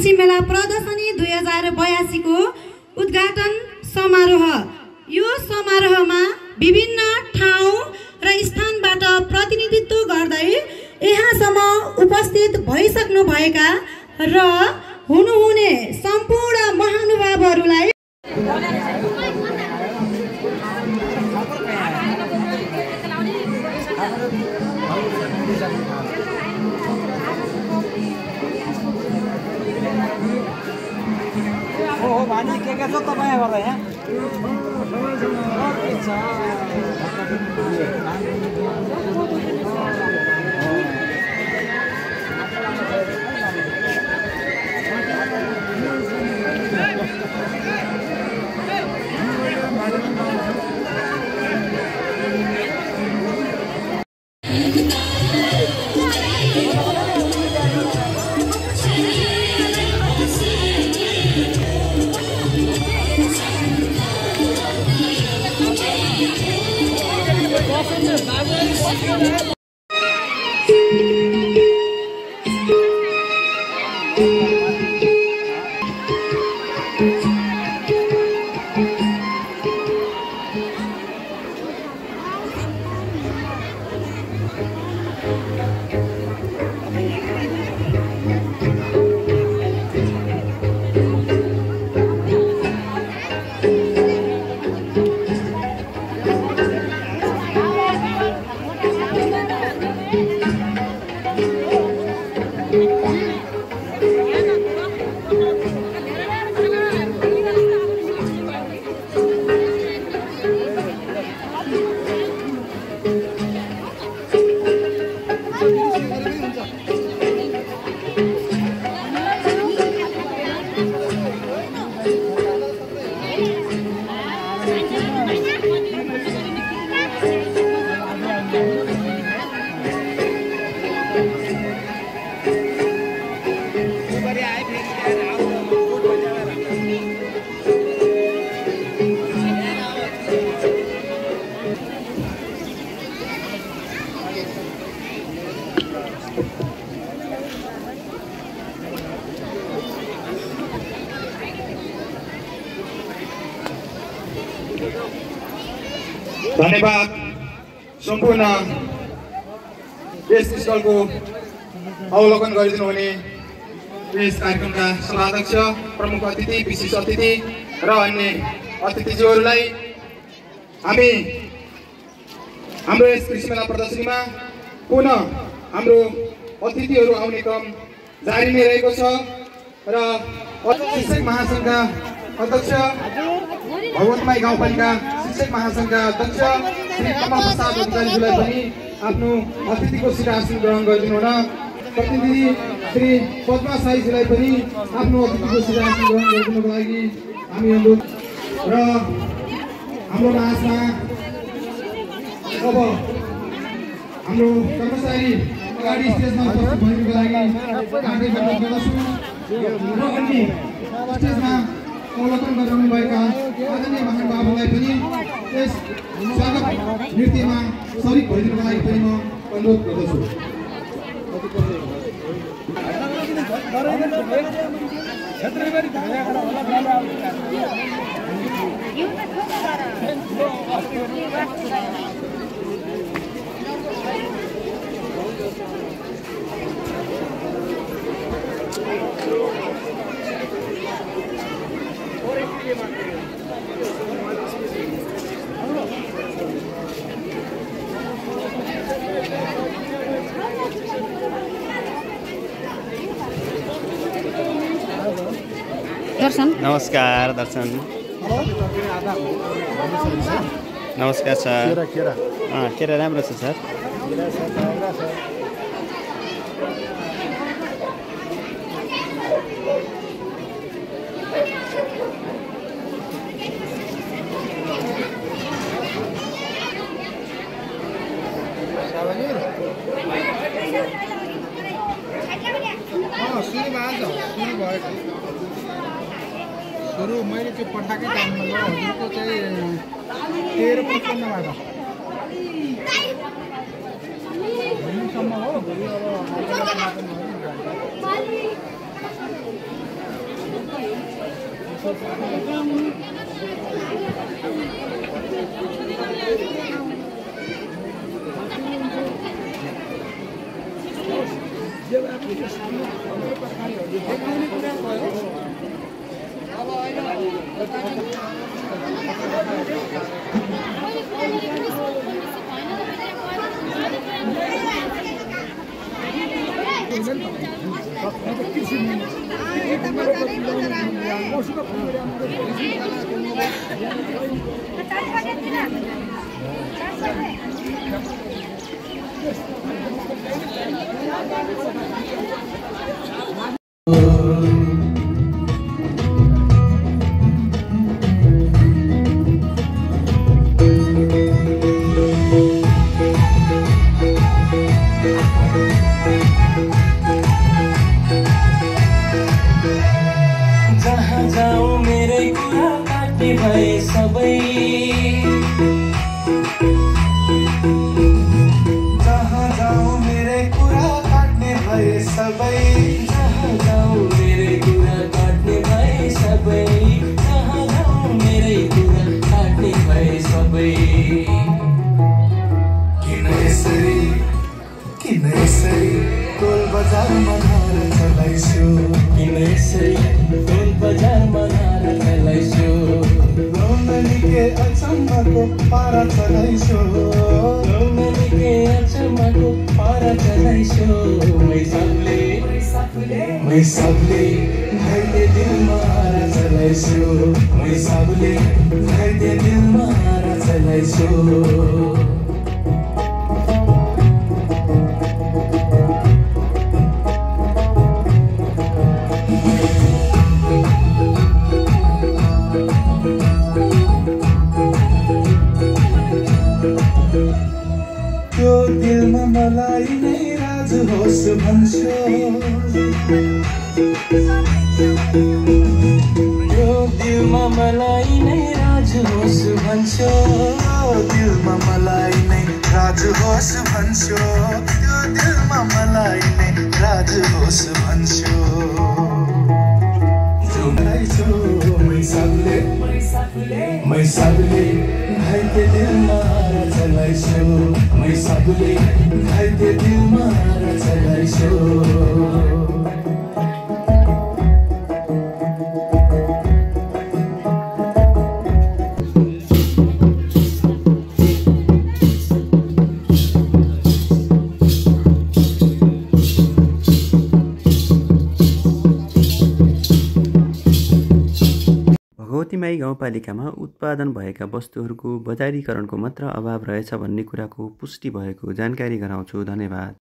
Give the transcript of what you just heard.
कृषि मेला प्रदर्शनी 2082 को उद्घाटन समारोह। यो समारोहमा विभिन्न ठाउँ र स्थानबाट प्रतिनिधित्व गर्दै यहाँसम्म उपस्थित भइसक्नु भएका र हुनुहुने सम्पूर्ण महानुभावहरूलाई भानी के छ तपाईँ गर्दा यहाँ धन्यवाद। सम्पूर्ण यस स्थलको अवलोकन गरिदिनु हुने यस कार्यक्रमका सभाध्यक्ष, प्रमुख अतिथि, विशेष अतिथि र अन्य अतिथिज्यूहरूलाई हाम्रो यस कृषि मेला प्रदर्शनीमा पुनः हाम्रो अतिथिहरू आउने क्रम जारी नै रहेको छ र शिक्षक महासङ्घका अध्यक्ष, भगवतमाई गाउँपालिका शिक्षक महासङ्घका अध्यक्ष श्री कमल प्रसाद अधिकारीज्यूलाई पनि आफ्नो अतिथिको शिरासन ग्रहण गरिदिनु हुन, प्रतिनिधि श्री पद्मा साईजीलाई पनि आफ्नो अतिथिको शिरासन ग्रहण गरिदिनुको लागि हामी अनुरोध र हाम्रो माझमा अब हाम्रो कर्मचारी अगाडि स्टेजमा उपस्थित भएकोको लागि हार्दिक धन्यवाद गर्दछु र अन्य स्टेजमा अवलोकन गरिरहनुभएका आदरणीय महानुभावहरूलाई पनि यस स्वागत नृत्यमा सरिक भइदिनुको लागि पनि म अनुरोध गर्दछु। दर्शन नमस्कार दर्शन नमस्कार सर केरा राम्रो छ सर सुरु मैले चाहिँ पठाकै टाइममा ल हजुरको चाहिँ 13:55 बाट भन्नुसम्म हो भोलि अब जहाँ जाऊँ मेरै कुरा काट्ने भए सबै जहाँ जाऊँ मेरै कुरा काट्ने भए सबै जहाँ जाऊँ मेरै कुरा काट्ने भए सबै जहाँ जाऊँ मेरै कुरा काट्ने भए सबै किन यसरी टोल बजारमा नारा चलाइछु किन यसरी टोल बजारमा नारा चलाइछु रौनलीके अचम्मको पारा चलाइछु रौनलीके अचम्मको पारा चलाइछु मै सबले घाइते दिलमा हारा चलाइछु मै सबले घाइते दिलमा हारा चलाइछु त्यो दिलमा मलाई नै राज होस् भन्छु त्यो दिलमा मलाई नै राज होस् भन्छु दिलमा मलाई नै राज होस् भन्छु त्यो दिलमा मलाई नै राज होस् भन्छु मै सबले घाइते दिलमा हारा चलाइछु मै सबले घाइते दिलमा हारा चलाइछु भगवतीमाई गाउँपालिकामा उत्पादन भएका वस्तुहरूको बजारीकरणको मात्र अभाव रहेछ भन्ने कुराको पुष्टि भएको जानकारी गराउँछु। धन्यवाद।